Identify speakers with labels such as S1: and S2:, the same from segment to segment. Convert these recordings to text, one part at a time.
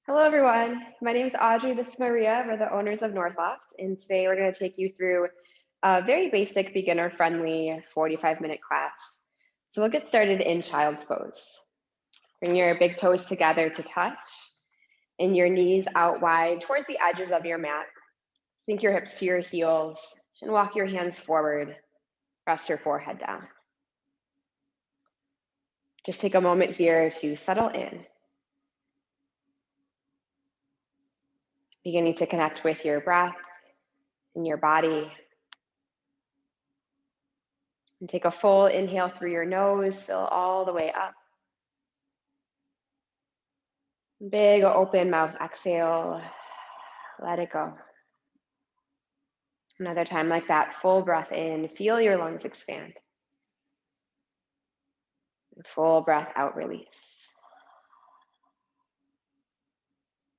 S1: Hello, everyone. My name is Audrey. This is Maria. We're the owners of Northloft, and today we're going to take you through a very basic, beginner-friendly 45-minute class. So we'll get started in child's pose. Bring your big toes together to touch, and your knees out wide towards the edges of your mat. Sink your hips to your heels, and walk your hands forward. Rest your forehead down. Just take a moment here to settle in. Beginning to connect with your breath and your body. And take a full inhale through your nose, fill all the way up. Big open mouth exhale, let it go. Another time like that, full breath in, feel your lungs expand. Full breath out, release.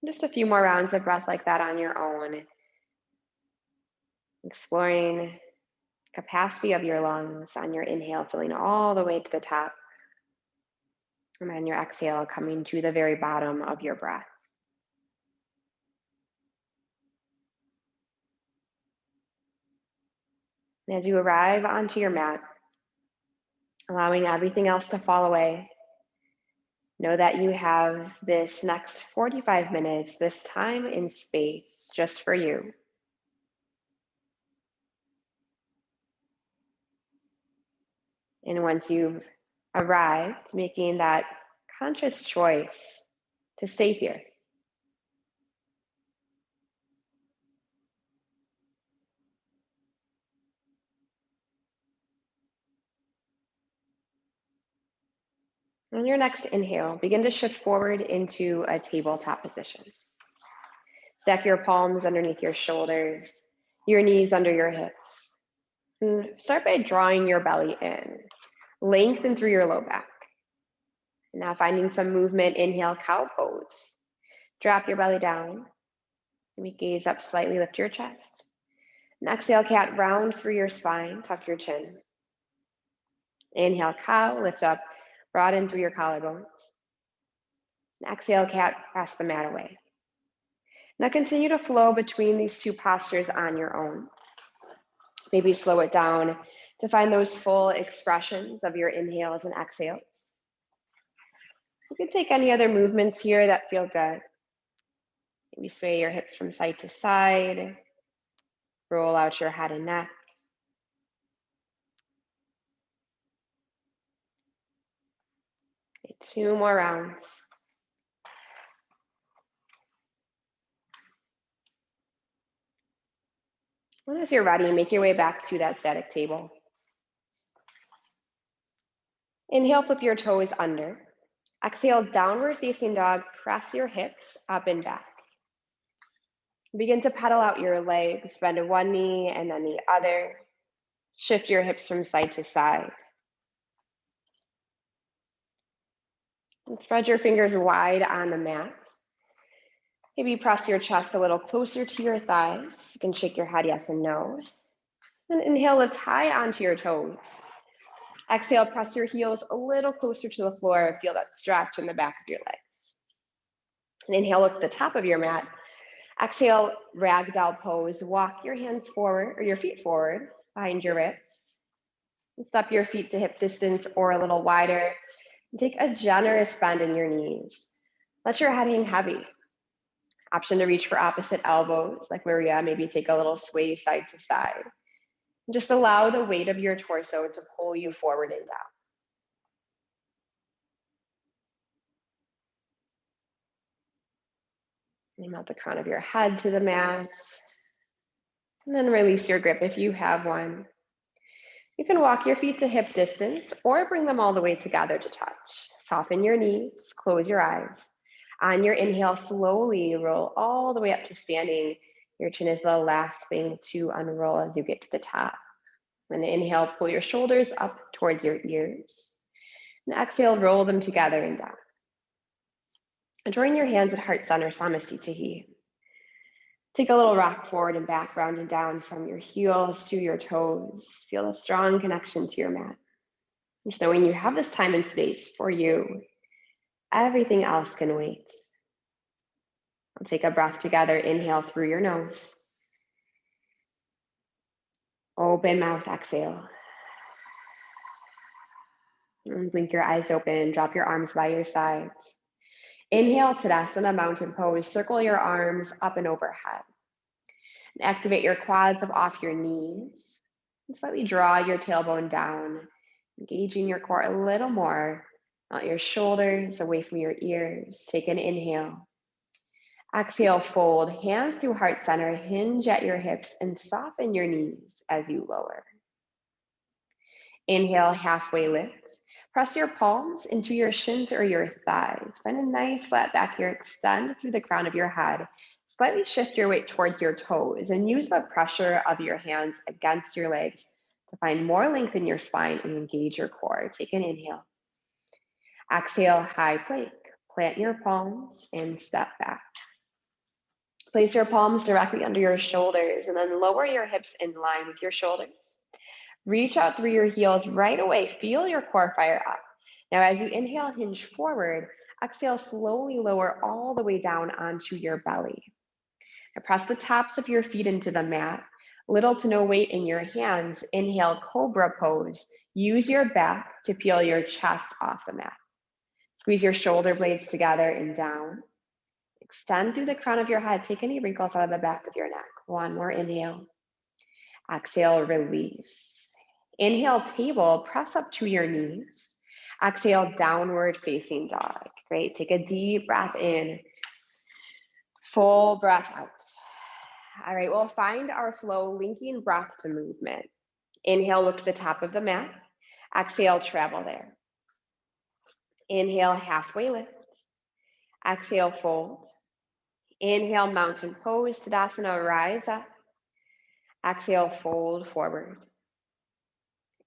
S1: Just a few more rounds of breath like that on your own. Exploring capacity of your lungs on your inhale, filling all the way to the top. And on your exhale, coming to the very bottom of your breath. And as you arrive onto your mat, allowing everything else to fall away, know that you have this next 45 minutes, this time and space just for you. And once you've arrived, making that conscious choice to stay here. On your next inhale, begin to shift forward into a tabletop position. Stack your palms underneath your shoulders, your knees under your hips. And start by drawing your belly in. Lengthen through your low back. And now finding some movement, inhale, cow pose. Drop your belly down. Maybe gaze up slightly, lift your chest. And exhale, cat, round through your spine, tuck your chin. Inhale, cow, lift up, broaden through your collarbones. And exhale, cat, press the mat away. Now continue to flow between these two postures on your own. Maybe slow it down to find those full expressions of your inhales and exhales. You can take any other movements here that feel good. Maybe sway your hips from side to side. Roll out your head and neck. Okay, 2 more rounds. And as you're ready, make your way back to that static table. Inhale, flip your toes under. Exhale, downward facing dog, press your hips up and back. Begin to pedal out your legs, bend to one knee and then the other. Shift your hips from side to side. And spread your fingers wide on the mat. Maybe press your chest a little closer to your thighs. You can shake your head yes and no. And inhale, lift high onto your toes. Exhale, press your heels a little closer to the floor. Feel that stretch in the back of your legs. And inhale, look at the top of your mat. Exhale, ragdoll pose. Walk your hands forward, or your feet forward behind your wrists. And step your feet to hip distance or a little wider. And take a generous bend in your knees. Let your head hang heavy. Option to reach for opposite elbows, like Maria, maybe take a little sway side to side. And just allow the weight of your torso to pull you forward and down. And melt the crown of your head to the mat. And then release your grip if you have one. You can walk your feet to hip distance or bring them all the way together to touch. Soften your knees, close your eyes. On your inhale, slowly roll all the way up to standing. Your chin is the last thing to unroll as you get to the top. And inhale, pull your shoulders up towards your ears. And exhale, roll them together and down. And join your hands at heart center, Samasthiti. Take a little rock forward and back, round and down from your heels to your toes. Feel a strong connection to your mat. Just knowing you have this time and space for you. Everything else can wait. We'll take a breath together. Inhale through your nose. Open mouth, exhale. And blink your eyes open, drop your arms by your sides. Inhale, Tadasana, mountain pose. Circle your arms up and overhead. And activate your quads up off your knees. And slightly draw your tailbone down, engaging your core a little more. Not your shoulders away from your ears. Take an inhale. Exhale, fold, hands through heart center, hinge at your hips, and soften your knees as you lower. Inhale, halfway lift. Press your palms into your shins or your thighs. Find a nice flat back here. Extend through the crown of your head. Slightly shift your weight towards your toes and use the pressure of your hands against your legs to find more length in your spine and engage your core. Take an inhale. Exhale, high plank. Plant your palms and step back. Place your palms directly under your shoulders and then lower your hips in line with your shoulders. Reach out through your heels right away. Feel your core fire up. Now, as you inhale, hinge forward. Exhale, slowly lower all the way down onto your belly. Now, press the tops of your feet into the mat. Little to no weight in your hands. Inhale, cobra pose. Use your back to peel your chest off the mat. Squeeze your shoulder blades together and down. Extend through the crown of your head. Take any wrinkles out of the back of your neck. One more inhale. Exhale, release. Inhale, table, press up to your knees. Exhale, downward facing dog. Great, take a deep breath in. Full breath out. All right, we'll find our flow, linking breath to movement. Inhale, look to the top of the mat. Exhale, travel there. Inhale, halfway lift. Exhale, fold. Inhale, mountain pose, Tadasana, rise up. Exhale, fold forward.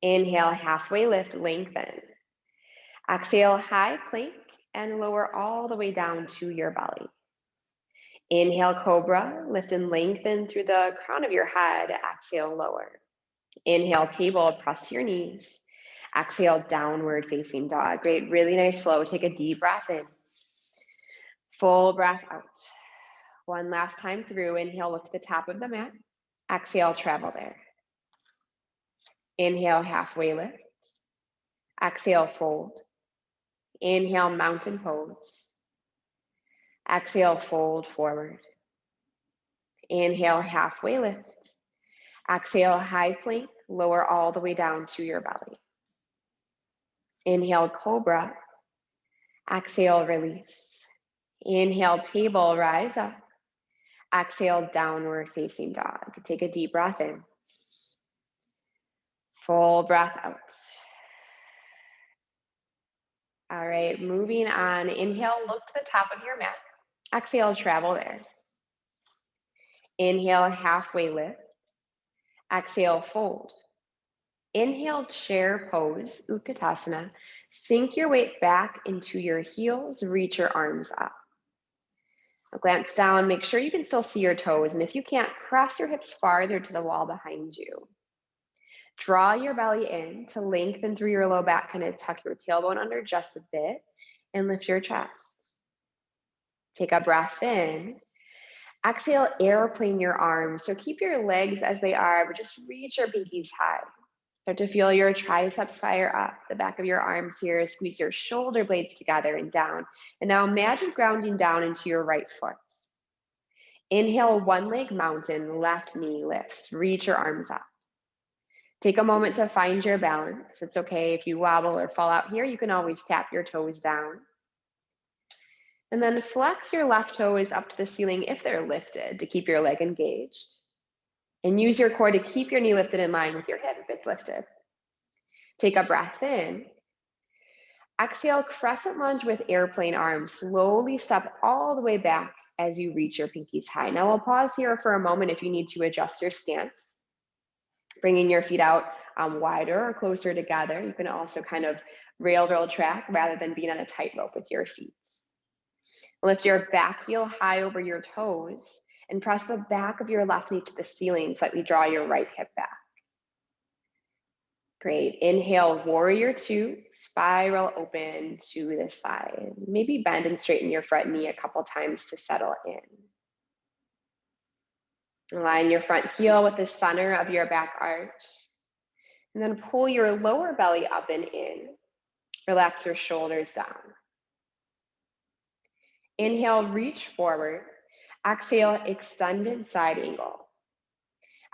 S1: Inhale, halfway lift, lengthen. Exhale, high plank, and lower all the way down to your belly. Inhale, cobra, lift and lengthen through the crown of your head. Exhale, lower. Inhale, table, press your knees. Exhale, downward facing dog. Great, really nice flow. Take a deep breath in. Full breath out. One last time through. Inhale, look to the top of the mat. Exhale, travel there. Inhale, halfway lift. Exhale, fold. Inhale, mountain pose. Exhale, fold forward. Inhale, halfway lift. Exhale, high plank, lower all the way down to your belly. Inhale, cobra. Exhale, release. Inhale, table, rise up. Exhale, downward facing dog. Take a deep breath in. Full breath out. All right, moving on. Inhale, look to the top of your mat. Exhale, travel there. Inhale, halfway lift. Exhale, fold. Inhale, chair pose, Utkatasana. Sink your weight back into your heels, reach your arms up. Now glance down, make sure you can still see your toes, and if you can't, press your hips farther to the wall behind you. Draw your belly in to lengthen through your low back, kind of tuck your tailbone under just a bit, and lift your chest. Take a breath in. Exhale, airplane your arms. So keep your legs as they are, but just reach your pinkies high. Start to feel your triceps fire up, the back of your arms here. Squeeze your shoulder blades together and down. And now imagine grounding down into your right foot. Inhale, one leg mountain, left knee lifts. Reach your arms up. Take a moment to find your balance. It's okay if you wobble or fall out here. You can always tap your toes down. And then flex your left toes up to the ceiling if they're lifted to keep your leg engaged. And use your core to keep your knee lifted in line with your hip if it's lifted. Take a breath in. Exhale, crescent lunge with airplane arms. Slowly step all the way back as you reach your pinkies high. Now I'll pause here for a moment if you need to adjust your stance. Bringing your feet out wider or closer together. You can also kind of railroad track rather than being on a tightrope with your feet. Lift your back heel high over your toes and press the back of your left knee to the ceiling. Slightly draw your right hip back. Great. Inhale, warrior two, spiral open to the side. Maybe bend and straighten your front knee a couple times to settle in. Align your front heel with the center of your back arch. And then pull your lower belly up and in. Relax your shoulders down. Inhale, reach forward. Exhale, extended side angle.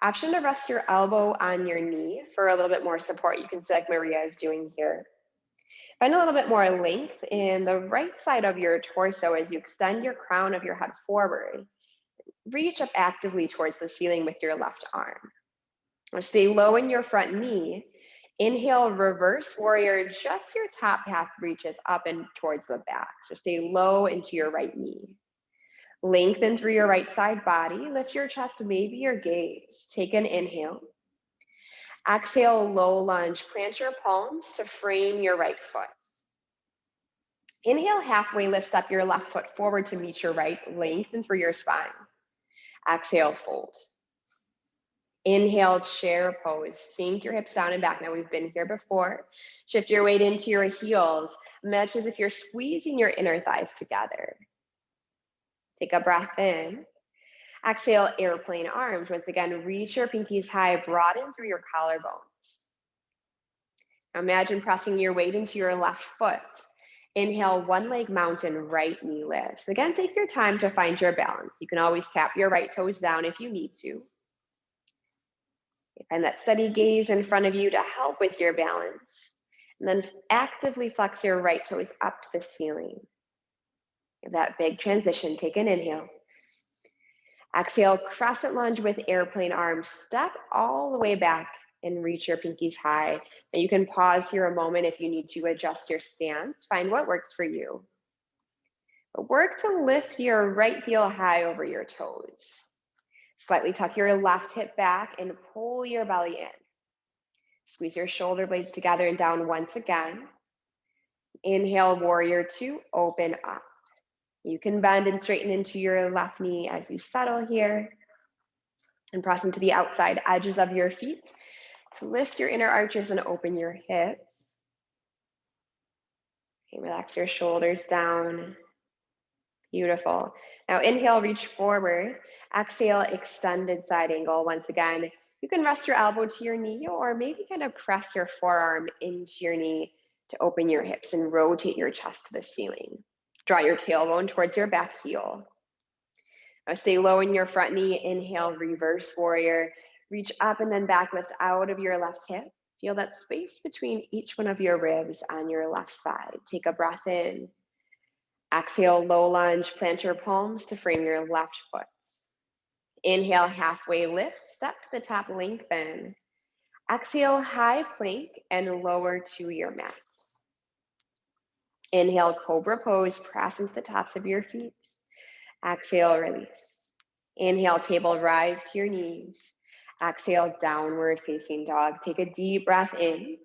S1: Option to rest your elbow on your knee for a little bit more support. You can see like Maria is doing here. Find a little bit more length in the right side of your torso as you extend your crown of your head forward. Reach up actively towards the ceiling with your left arm. Or stay low in your front knee. Inhale, reverse warrior, just your top half reaches up and towards the back. So stay low into your right knee. Lengthen through your right side body. Lift your chest, maybe your gaze. Take an inhale. Exhale, low lunge. Plant your palms to frame your right foot. Inhale, halfway lifts up your left foot forward to meet your right. Lengthen through your spine. Exhale, fold. Inhale, chair pose. Sink your hips down and back. Now we've been here before. Shift your weight into your heels. Imagine as if you're squeezing your inner thighs together. Take a breath in. Exhale, airplane arms. Once again, reach your pinkies high, broaden through your collarbones. Now imagine pressing your weight into your left foot. Inhale, one leg mountain, right knee lifts. Again, take your time to find your balance. You can always tap your right toes down if you need to. Find that steady gaze in front of you to help with your balance. And then actively flex your right toes up to the ceiling. Give that big transition. Take an inhale. Exhale, crescent lunge with airplane arms. Step all the way back and reach your pinkies high. And you can pause here a moment if you need to adjust your stance. Find what works for you. But work to lift your right heel high over your toes. Slightly tuck your left hip back and pull your belly in. Squeeze your shoulder blades together and down once again. Inhale, warrior two, open up. You can bend and straighten into your left knee as you settle here. And press into the outside edges of your feet to lift your inner arches and open your hips. Okay, relax your shoulders down. Beautiful. Now inhale, reach forward. Exhale, extended side angle. Once again, you can rest your elbow to your knee or maybe kind of press your forearm into your knee to open your hips and rotate your chest to the ceiling. Draw your tailbone towards your back heel. Now stay low in your front knee. Inhale, reverse warrior. Reach up and then back, lift out of your left hip. Feel that space between each one of your ribs on your left side. Take a breath in. Exhale, low lunge, plant your palms to frame your left foot. Inhale, halfway lift, step to the top, lengthen. Exhale, high plank and lower to your mat. Inhale, cobra pose, press into the tops of your feet. Exhale, release. Inhale, table rise to your knees. Exhale, downward facing dog. Take a deep breath in.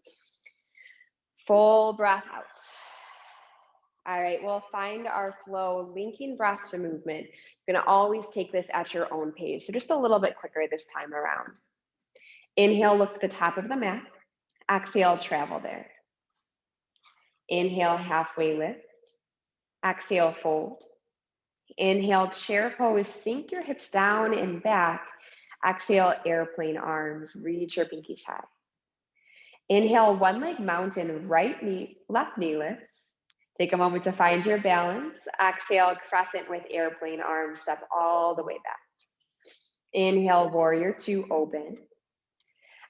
S1: Full breath out. All right, we'll find our flow, linking breath to movement. You're gonna always take this at your own pace, so just a little bit quicker this time around. Inhale, look to the top of the mat. Exhale, travel there. Inhale, halfway lift. Exhale, fold. Inhale, chair pose, sink your hips down and back. Exhale, airplane arms, reach your pinkies high. Inhale, one leg mountain, right knee, left knee lifts. Take a moment to find your balance. Exhale, crescent with airplane arms, step all the way back. Inhale, warrior two, open.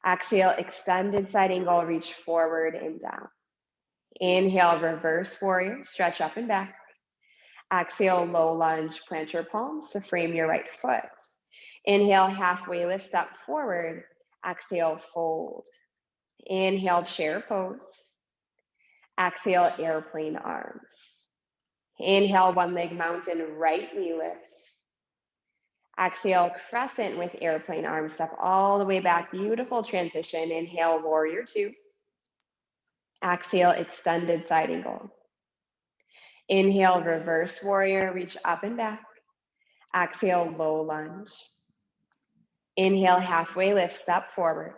S1: Exhale, extended side angle, reach forward and down. Inhale, reverse warrior, stretch up and back. Exhale, low lunge, plant your palms to frame your right foot. Inhale, halfway lift, step forward. Exhale, fold. Inhale, chair pose. Exhale, airplane arms. Inhale, one leg mountain, right knee lifts. Exhale, crescent with airplane arms, step all the way back. Beautiful transition. Inhale, warrior two. Exhale, extended side angle. Inhale, reverse warrior, reach up and back. Exhale, low lunge. Inhale, halfway lift, step forward.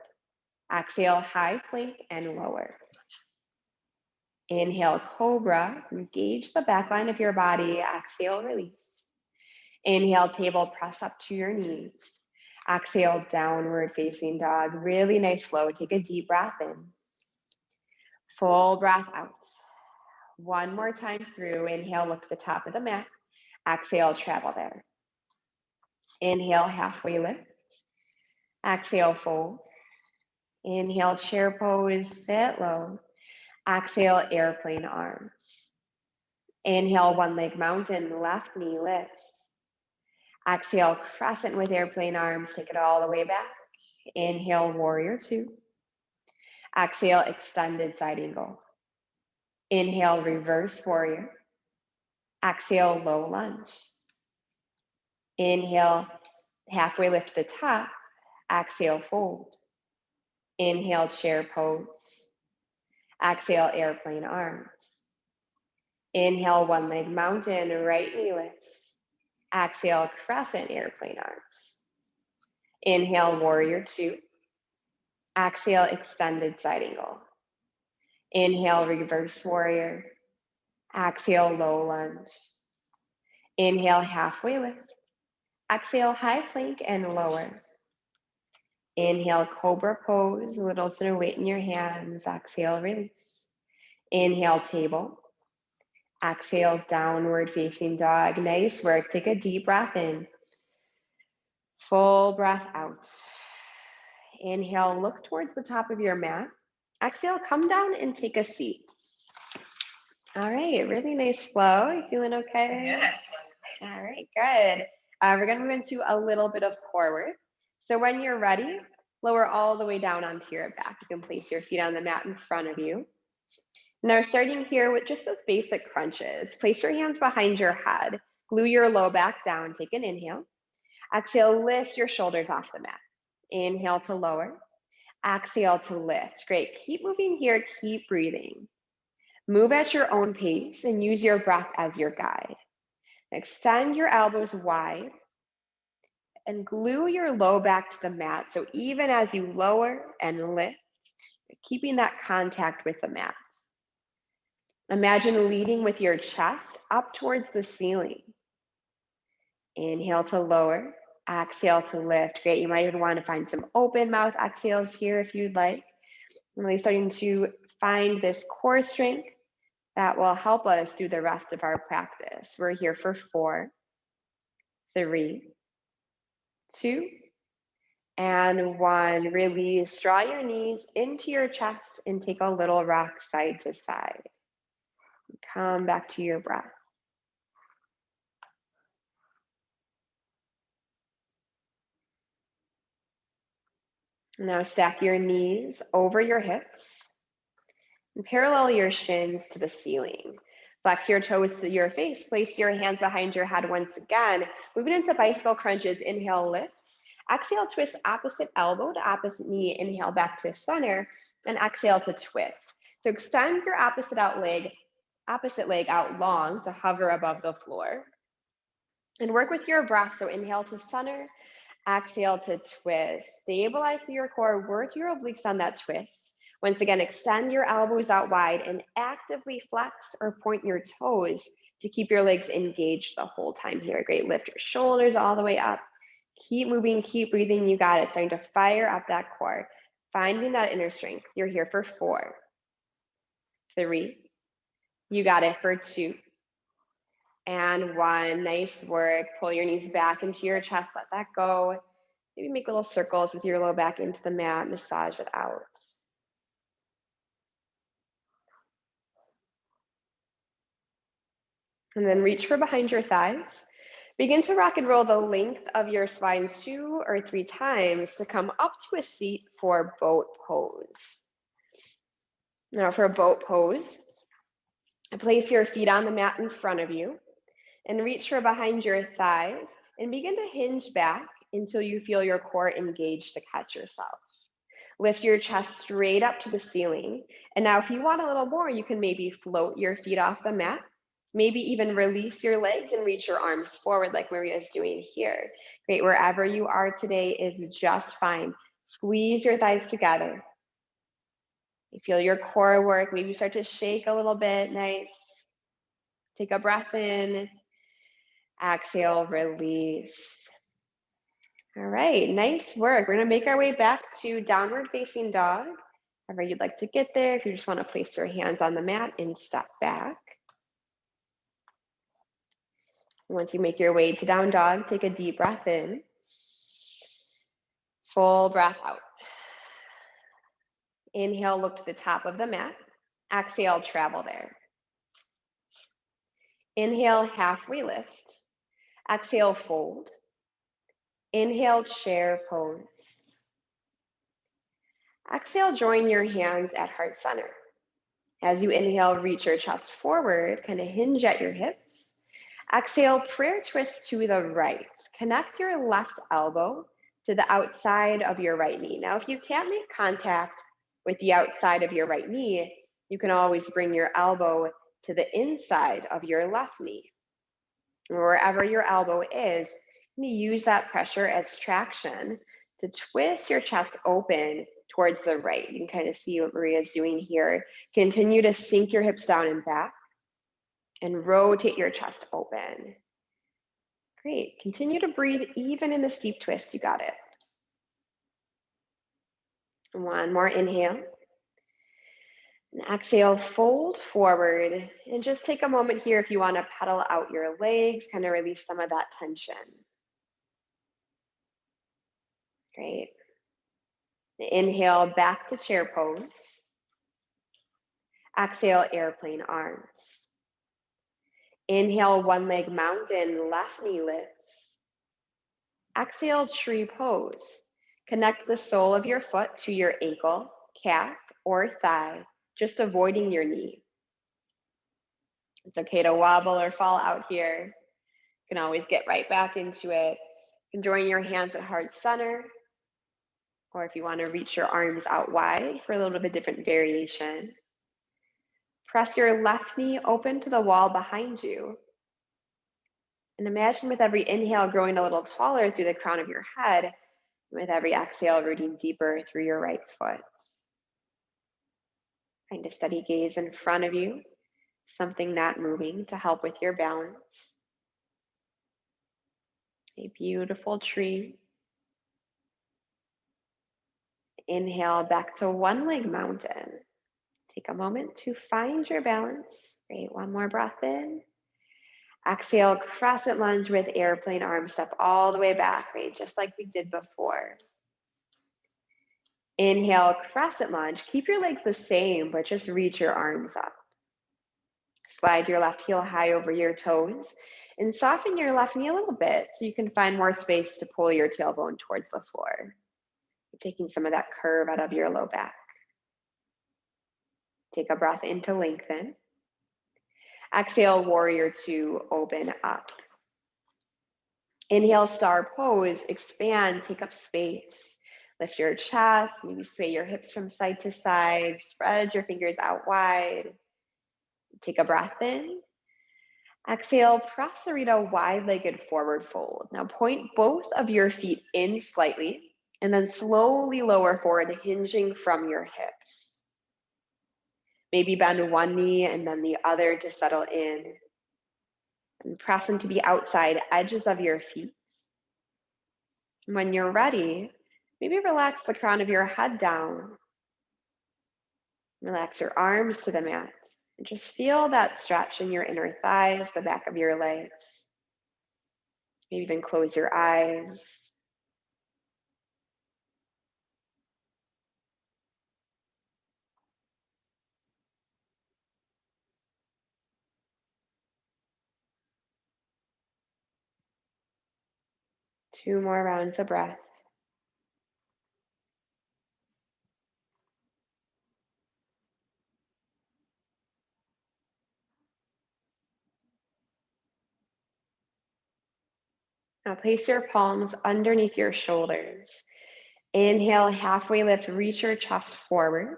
S1: Exhale, high plank and lower. Inhale, cobra. Engage the back line of your body. Exhale, release. Inhale, table, press up to your knees. Exhale, downward facing dog. Really nice flow. Take a deep breath in. Full breath out. One more time through. Inhale, look to the top of the mat. Exhale, travel there. Inhale, halfway lift. Exhale, fold. Inhale, chair pose, sit low. Exhale, airplane arms. Inhale, one leg mountain, left knee lifts. Exhale, crescent with airplane arms, take it all the way back. Inhale, warrior two. Exhale, extended side angle. Inhale, reverse warrior. Exhale, low lunge. Inhale, halfway lift to the top. Exhale, fold. Inhale, chair pose. Exhale, airplane arms. Inhale, one leg mountain, right knee lifts. Exhale, crescent airplane arms. Inhale, warrior two. Exhale, extended side angle. Inhale, reverse warrior. Exhale, low lunge. Inhale, halfway lift. Exhale, high plank and lower. Inhale, cobra pose, little to no weight in your hands. Exhale, release. Inhale, table. Exhale, downward facing dog. Nice work. Take a deep breath in. Full breath out. Inhale, look towards the top of your mat. Exhale, come down and take a seat. All right, really nice flow. You feeling okay?
S2: Yeah.
S1: All right, good. We're gonna move into a little bit of core work. So when you're ready, lower all the way down onto your back. You can place your feet on the mat in front of you. Now starting here with just those basic crunches. Place your hands behind your head. Glue your low back down. Take an inhale. Exhale, lift your shoulders off the mat. Inhale to lower. Exhale to lift. Great. Keep moving here. Keep breathing. Move at your own pace and use your breath as your guide. Extend your elbows wide and glue your low back to the mat. So even as you lower and lift, keeping that contact with the mat. Imagine leading with your chest up towards the ceiling. Inhale to lower, exhale to lift. Great. You might even want to find some open mouth exhales here if you'd like. Really starting to find this core strength that will help us through the rest of our practice. We're here for 4, 3, 2, and 1. Release. Draw your knees into your chest and take a little rock side to side. Come back to your breath. Now stack your knees over your hips and parallel your shins to the ceiling. Flex your toes to your face. Place your hands behind your head once again. Moving into bicycle crunches. Inhale, lift. Exhale, twist opposite elbow to opposite knee. Inhale, back to center. And exhale to twist. So extend your opposite leg out long to hover above the floor. And work with your breath. So inhale to center. Exhale to twist. Stabilize through your core. Work your obliques on that twist. Once again, extend your elbows out wide and actively flex or point your toes to keep your legs engaged the whole time here. Great. Lift your shoulders all the way up. Keep moving, keep breathing. You got it. Starting to fire up that core. Finding that inner strength. You're here for 4, 3. You got it for 2. And 1. Nice work. Pull your knees back into your chest. Let that go. Maybe make little circles with your low back into the mat. Massage it out. And then reach for behind your thighs. Begin to rock and roll the length of your spine 2 or 3 times to come up to a seat for boat pose. Now for a boat pose, place your feet on the mat in front of you and reach for behind your thighs and begin to hinge back until you feel your core engaged to catch yourself. Lift your chest straight up to the ceiling. And now if you want a little more, you can maybe float your feet off the mat, maybe even release your legs and reach your arms forward like Maria's doing here. Great, wherever you are today is just fine. Squeeze your thighs together. You feel your core work. Maybe you start to shake a little bit. Nice. Take a breath in. Exhale, release. All right, nice work. We're gonna make our way back to downward facing dog. However you'd like to get there. If you just wanna place your hands on the mat and step back. Once you make your way to down dog, take a deep breath in. Full breath out. Inhale, look to the top of the mat. Exhale, travel there. Inhale, halfway lift. Exhale, fold. Inhale, chair pose. Exhale, join your hands at heart center. As you inhale, reach your chest forward, kind of hinge at your hips. Exhale, prayer twist to the right. Connect your left elbow to the outside of your right knee. Now, if you can't make contact with the outside of your right knee, you can always bring your elbow to the inside of your left knee. Wherever your elbow is, you use that pressure as traction to twist your chest open towards the right. You can kind of see what Maria's doing here. Continue to sink your hips down and back and rotate your chest open. Great. Continue to breathe even in the steep twist. You got it. One more inhale. And exhale, fold forward. And just take a moment here if you want to pedal out your legs, kind of release some of that tension. Great. Inhale, back to chair pose. Exhale, airplane arms. Inhale, one leg mountain, left knee lifts. Exhale, tree pose. Connect the sole of your foot to your ankle, calf, or thigh, just avoiding your knee. It's okay to wobble or fall out here. You can always get right back into it. You can join your hands at heart center, or if you want to reach your arms out wide for a little bit different variation. Press your left knee open to the wall behind you. And imagine with every inhale growing a little taller through the crown of your head, with every exhale rooting deeper through your right foot. Find a steady gaze in front of you, something not moving to help with your balance. A beautiful tree. Inhale back to one leg mountain. Take a moment to find your balance. Great, one more breath in. Exhale, crescent lunge with airplane arms, step all the way back, right? Just like we did before. Inhale, crescent lunge. Keep your legs the same, but just reach your arms up. Slide your left heel high over your toes and soften your left knee a little bit so you can find more space to pull your tailbone towards the floor. Taking some of that curve out of your low back. Take a breath in to lengthen. Exhale, warrior two, open up. Inhale, star pose, expand, take up space. Lift your chest, maybe sway your hips from side to side, spread your fingers out wide. Take a breath in. Exhale, Prasarita, wide-legged forward fold. Now point both of your feet in slightly and then slowly lower forward, hinging from your hips. Maybe bend one knee and then the other to settle in. And press into the outside edges of your feet. When you're ready, maybe relax the crown of your head down. Relax your arms to the mat. And just feel that stretch in your inner thighs, the back of your legs. Maybe even close your eyes. Two more rounds of breath. Now place your palms underneath your shoulders. Inhale, halfway lift, reach your chest forward.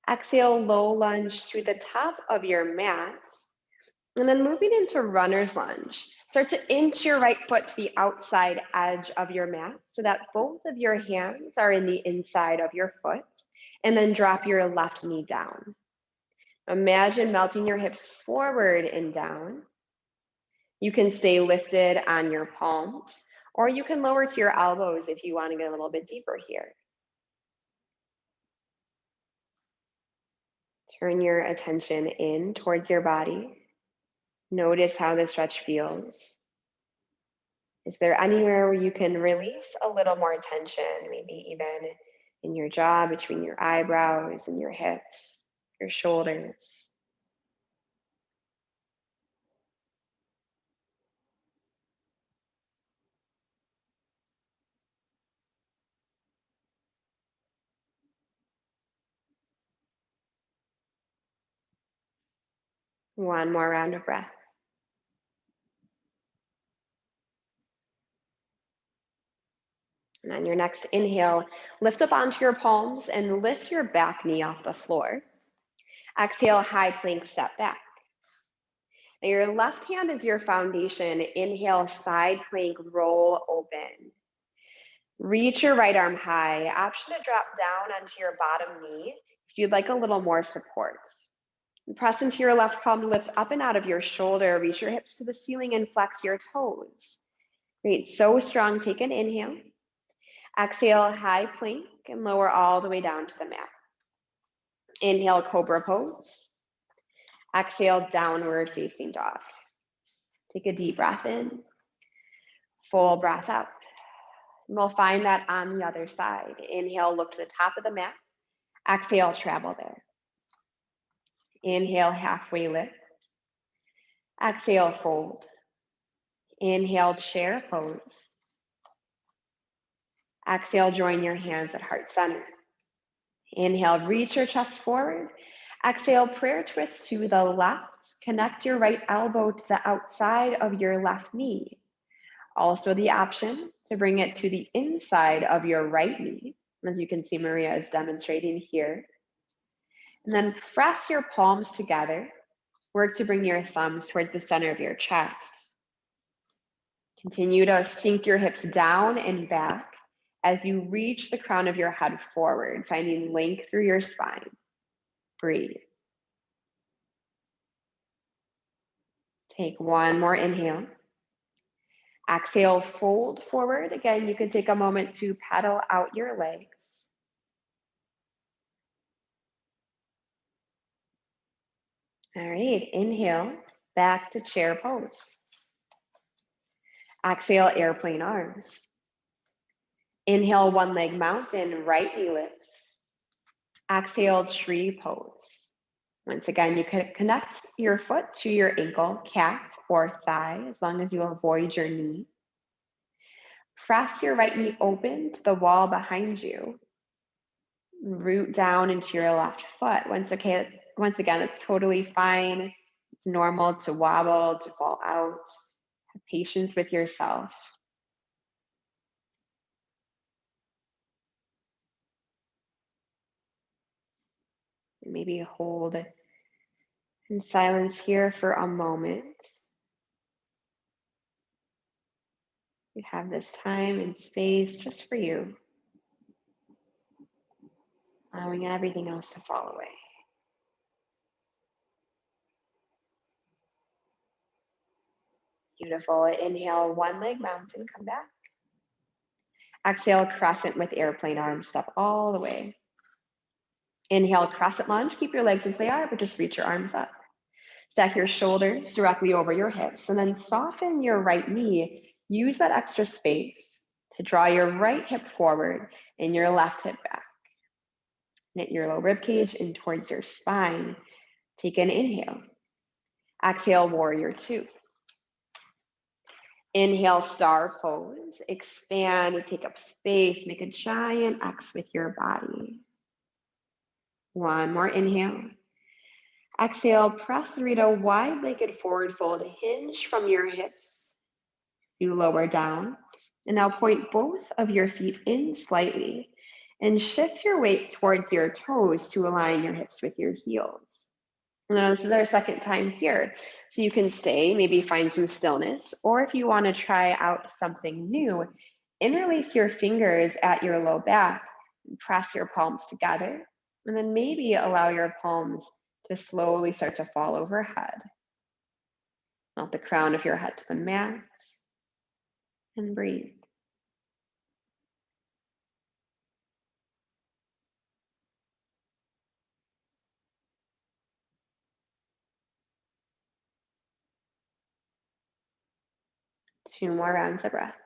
S1: Exhale, low lunge to the top of your mat. And then moving into runner's lunge. Start to inch your right foot to the outside edge of your mat so that both of your hands are in the inside of your foot. And then drop your left knee down. Imagine melting your hips forward and down. You can stay lifted on your palms, or you can lower to your elbows if you want to get a little bit deeper here. Turn your attention in towards your body. Notice how the stretch feels. Is there anywhere where you can release a little more tension, maybe even in your jaw, between your eyebrows and your hips, your shoulders? One more round of breath. And on your next inhale, lift up onto your palms and lift your back knee off the floor. Exhale, high plank, step back. Now your left hand is your foundation. Inhale, side plank, roll open. Reach your right arm high. Option to drop down onto your bottom knee if you'd like a little more support. And press into your left palm to lift up and out of your shoulder. Reach your hips to the ceiling and flex your toes. Great, so strong. Take an inhale. Exhale, high plank, and lower all the way down to the mat. Inhale, cobra pose. Exhale, downward facing dog. Take a deep breath in. Full breath out. And we'll find that on the other side. Inhale, look to the top of the mat. Exhale, travel there. Inhale, halfway lift. Exhale, fold. Inhale, chair pose. Exhale, join your hands at heart center. Inhale, reach your chest forward. Exhale, prayer twist to the left. Connect your right elbow to the outside of your left knee. Also the option to bring it to the inside of your right knee. As you can see, Maria is demonstrating here. And then press your palms together. Work to bring your thumbs towards the center of your chest. Continue to sink your hips down and back as you reach the crown of your head forward, finding length through your spine. Breathe. Take one more inhale. Exhale, fold forward. Again, you can take a moment to pedal out your legs. All right, inhale, back to chair pose. Exhale, airplane arms. Inhale, one leg mountain, right knee lifts. Exhale, tree pose. Once again, you can connect your foot to your ankle, calf, or thigh, as long as you avoid your knee. Press your right knee open to the wall behind you. Root down into your left foot. Once again, it's totally fine. It's normal to wobble, to fall out. Have patience with yourself. Maybe hold in silence here for a moment. You have this time and space just for you, allowing everything else to fall away. Beautiful. Inhale, one leg mountain, come back. Exhale, crescent with airplane arms, step all the way. Inhale, crescent lunge. Keep your legs as they are, but just reach your arms up. Stack your shoulders directly over your hips, and then soften your right knee. Use that extra space to draw your right hip forward and your left hip back. Knit your low rib cage in towards your spine. Take an inhale. Exhale, warrior two. Inhale, star pose. Expand, take up space. Make a giant X with your body. One more inhale. Exhale, press through to wide-legged forward fold. Hinge from your hips to lower down. And now point both of your feet in slightly and shift your weight towards your toes to align your hips with your heels. And now this is our second time here. So you can stay, maybe find some stillness, or if you want to try out something new, interlace your fingers at your low back and press your palms together. And then maybe allow your palms to slowly start to fall overhead. Melt the crown of your head to the mat and breathe. 2 more rounds of breath.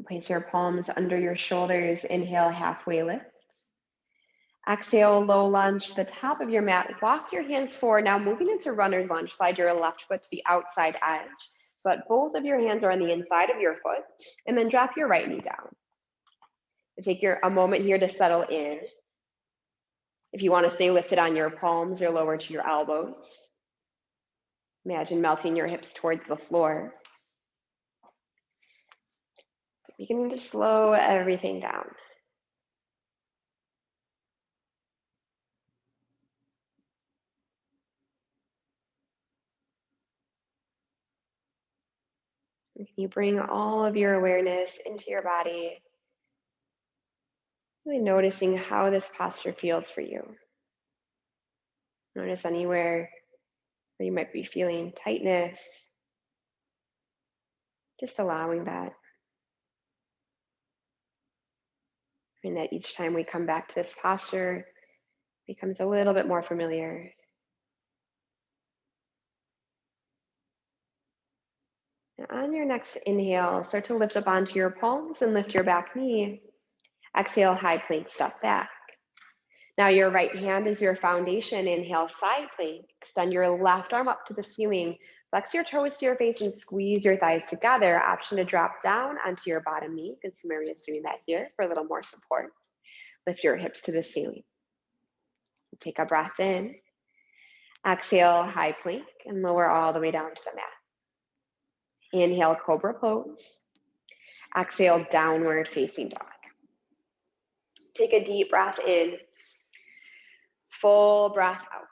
S1: Place your palms under your shoulders. Inhale, halfway lift. Exhale, low lunge to the top of your mat. Walk your hands forward. Now moving into runner's lunge, slide your left foot to the outside edge so that both of your hands are on the inside of your foot. And then drop your right knee down. And take a moment here to settle in. If you want to stay lifted on your palms or lower to your elbows, imagine melting your hips towards the floor. Beginning to slow everything down. You bring all of your awareness into your body, really noticing how this posture feels for you. Notice anywhere where you might be feeling tightness, just allowing that. And that each time we come back to this posture, it becomes a little bit more familiar. And on your next inhale, start to lift up onto your palms and lift your back knee. Exhale, high plank, step back. Now your right hand is your foundation. Inhale, side plank. Extend your left arm up to the ceiling. Flex your toes to your face and squeeze your thighs together. Option to drop down onto your bottom knee. Good, Samaria is doing that here for a little more support. Lift your hips to the ceiling. Take a breath in. Exhale, high plank, and lower all the way down to the mat. Inhale, cobra pose. Exhale, downward facing dog. Take a deep breath in. Full breath out.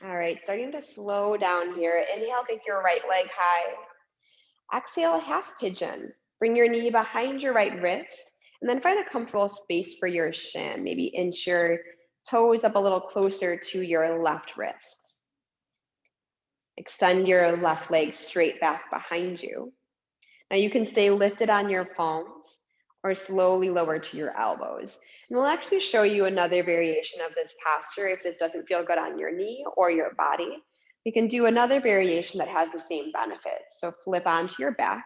S1: All right, starting to slow down here. Inhale, kick your right leg high. Exhale, half pigeon. Bring your knee behind your right wrist, and then find a comfortable space for your shin. Maybe inch your toes up a little closer to your left wrist. Extend your left leg straight back behind you. Now you can stay lifted on your palms or slowly lower to your elbows. And we'll actually show you another variation of this posture if this doesn't feel good on your knee or your body. We can do another variation that has the same benefits. So flip onto your back,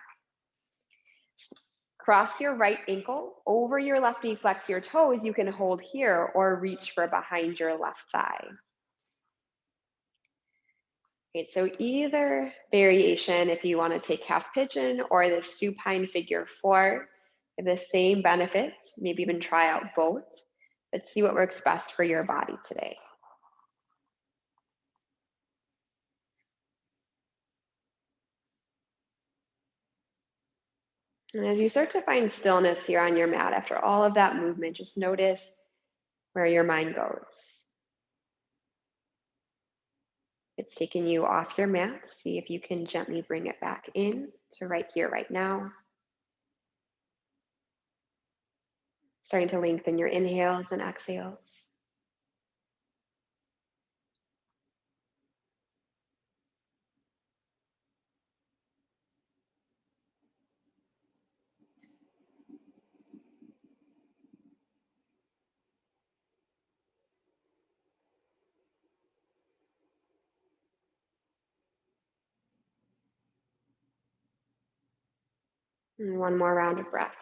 S1: cross your right ankle over your left knee, flex your toes. You can hold here or reach for behind your left thigh. Okay, so either variation, if you want to take half pigeon or the supine figure 4, have the same benefits, maybe even try out both. Let's see what works best for your body today. And as you start to find stillness here on your mat after all of that movement, just notice where your mind goes. It's taking you off your mat. See if you can gently bring it back in to right here, right now. Starting to lengthen your inhales and exhales. And one more round of breath.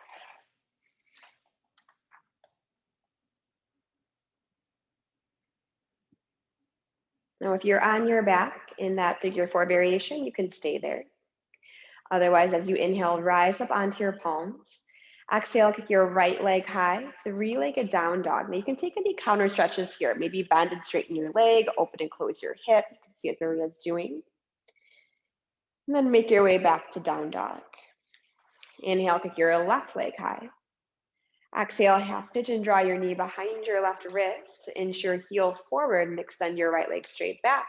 S1: Now, if you're on your back in that figure 4 variation, you can stay there. Otherwise, as you inhale, rise up onto your palms. Exhale, kick your right leg high, 3-legged down dog. Now you can take any counter stretches here. Maybe bend and straighten your leg, open and close your hip. You can see what Maria's doing. And then make your way back to down dog. Inhale, kick your left leg high. Exhale, half pigeon, draw your knee behind your left wrist, inch your heel forward and extend your right leg straight back.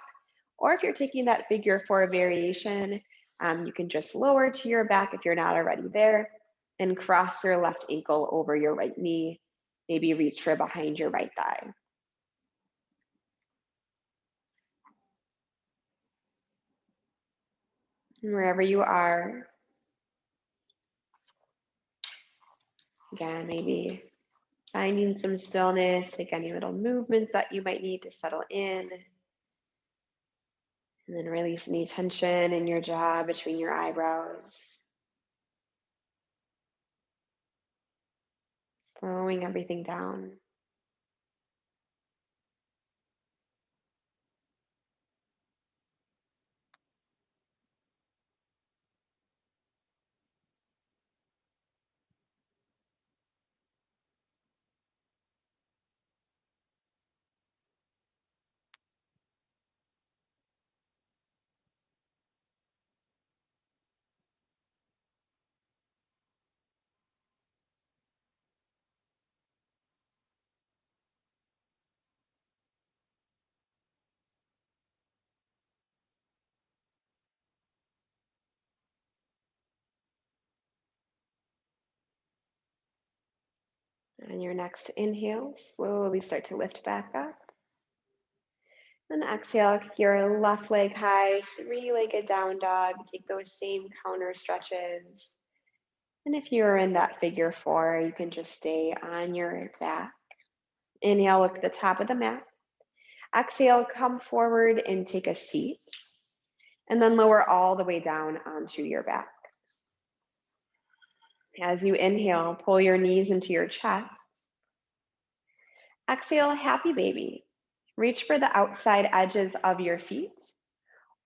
S1: Or if you're taking that figure four variation, you can just lower to your back if you're not already there and cross your left ankle over your right knee. Maybe reach for behind your right thigh. And wherever you are, again, maybe finding some stillness, like any little movements that you might need to settle in. And then release any tension in your jaw between your eyebrows. Slowing everything down. On your next inhale, slowly start to lift back up. And exhale, kick your left leg high, three-legged down dog. Take those same counter stretches. And if you're in that figure four, you can just stay on your back. Inhale, look at the top of the mat. Exhale, come forward and take a seat. And then lower all the way down onto your back. As you inhale, pull your knees into your chest. Exhale, happy baby. Reach for the outside edges of your feet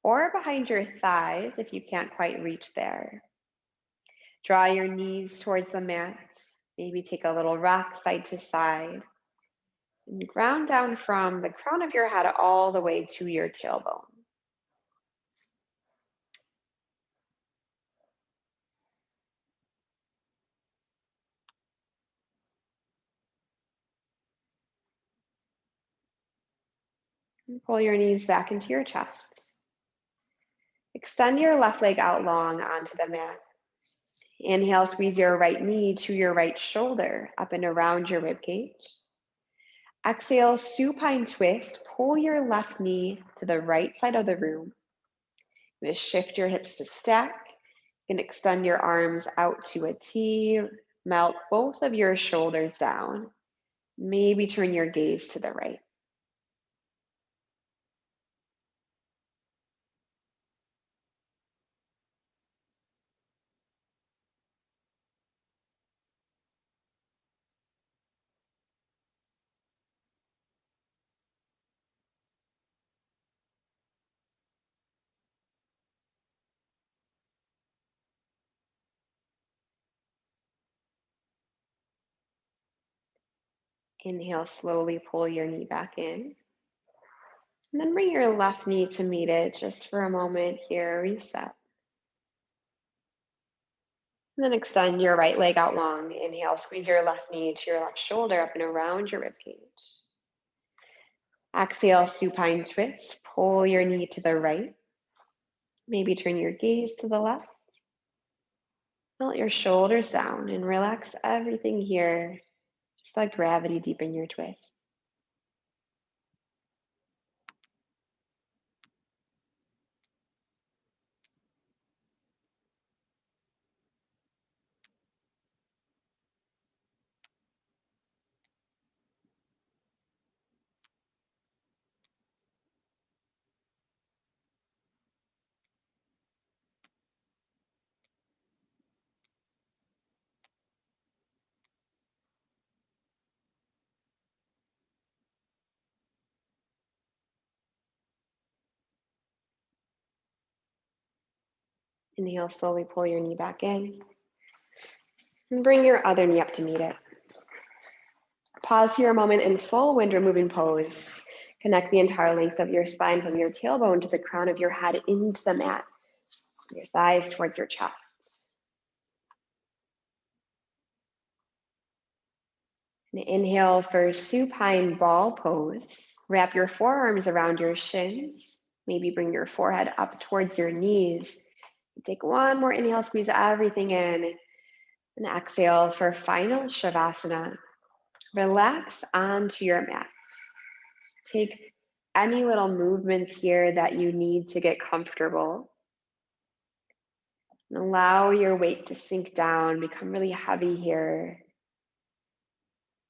S1: or behind your thighs if you can't quite reach there. Draw your knees towards the mat. Maybe take a little rock side to side. And ground down from the crown of your head all the way to your tailbone. And pull your knees back into your chest. Extend your left leg out long onto the mat. Inhale, squeeze your right knee to your right shoulder, up and around your rib cage. Exhale, supine twist. Pull your left knee to the right side of the room. You're going to shift your hips to stack. You can extend your arms out to a T. Melt both of your shoulders down. Maybe turn your gaze to the right. Inhale, slowly pull your knee back in. And then bring your left knee to meet it just for a moment here, reset. And then extend your right leg out long. Inhale, squeeze your left knee to your left shoulder up and around your ribcage. Exhale, supine twist. Pull your knee to the right. Maybe turn your gaze to the left. Melt your shoulders down and relax everything here. Just let gravity deepen your twist. Inhale, slowly pull your knee back in. And bring your other knee up to meet it. Pause here a moment in full wind removing pose. Connect the entire length of your spine from your tailbone to the crown of your head into the mat. Your thighs towards your chest. And inhale for supine ball pose. Wrap your forearms around your shins. Maybe bring your forehead up towards your knees. Take one more inhale, squeeze everything in. And exhale for final Shavasana. Relax onto your mat. Take any little movements here that you need to get comfortable. And allow your weight to sink down, become really heavy here.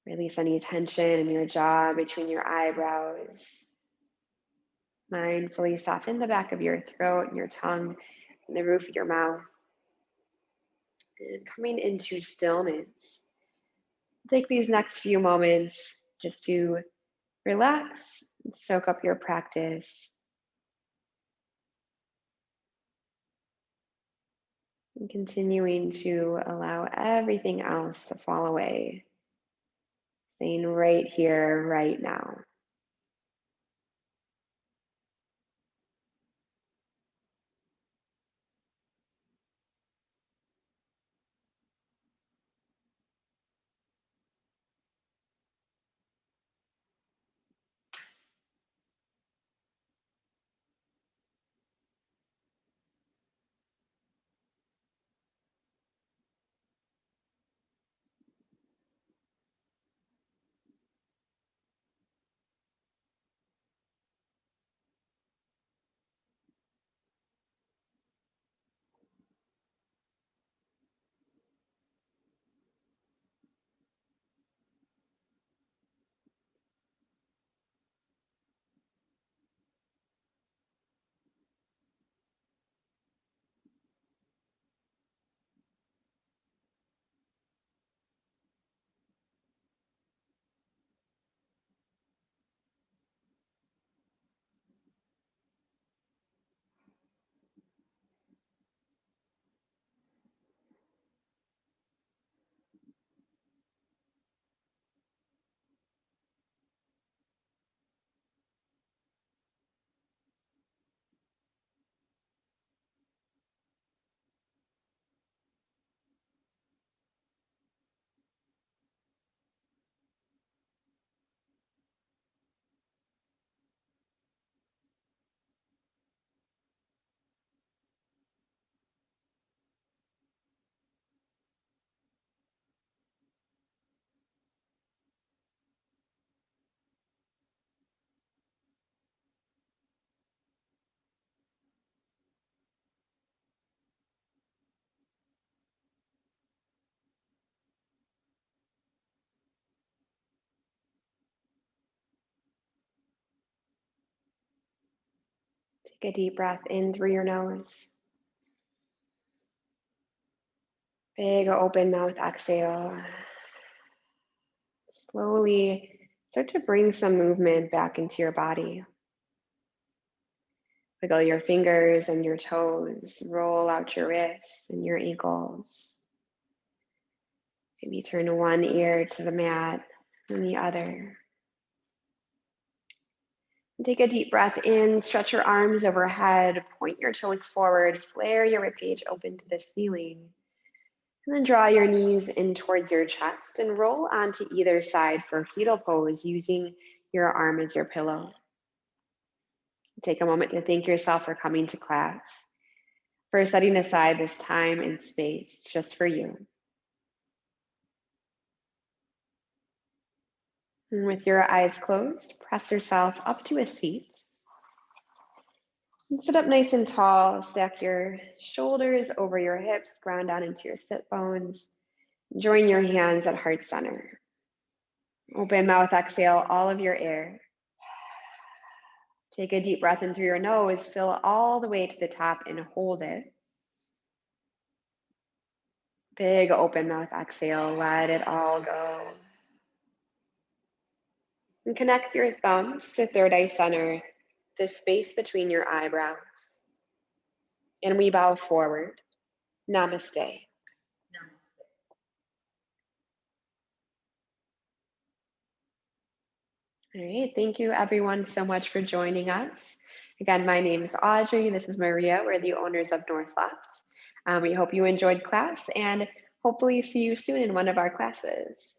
S1: Release any tension in your jaw, between your eyebrows. Mindfully soften the back of your throat and your tongue and the roof of your mouth. And coming into stillness. Take these next few moments just to relax and soak up your practice. And continuing to allow everything else to fall away. Staying right here, right now. Take a deep breath in through your nose. Big open mouth exhale. Slowly start to bring some movement back into your body. Wiggle your fingers and your toes. Roll out your wrists and your ankles. Maybe turn one ear to the mat and the other. And take a deep breath in. Stretch your arms overhead. Point your toes forward. Flare your ribcage open to the ceiling. And then draw your knees in towards your chest and roll onto either side for fetal pose using your arm as your pillow. Take a moment to thank yourself for coming to class, for setting aside this time and space just for you. And with your eyes closed, press yourself up to a seat. And sit up nice and tall. Stack your shoulders over your hips, ground down into your sit bones. Join your hands at heart center. Open mouth, exhale all of your air. Take a deep breath in through your nose, fill all the way to the top and hold it. Big open mouth exhale, let it all go. And connect your thumbs to third eye center, the space between your eyebrows. And we bow forward. Namaste. All right, thank you everyone so much for joining us. Again, my name is Audrey. This is Maria. We're the owners of North Left. We hope you enjoyed class and hopefully see you soon in one of our classes.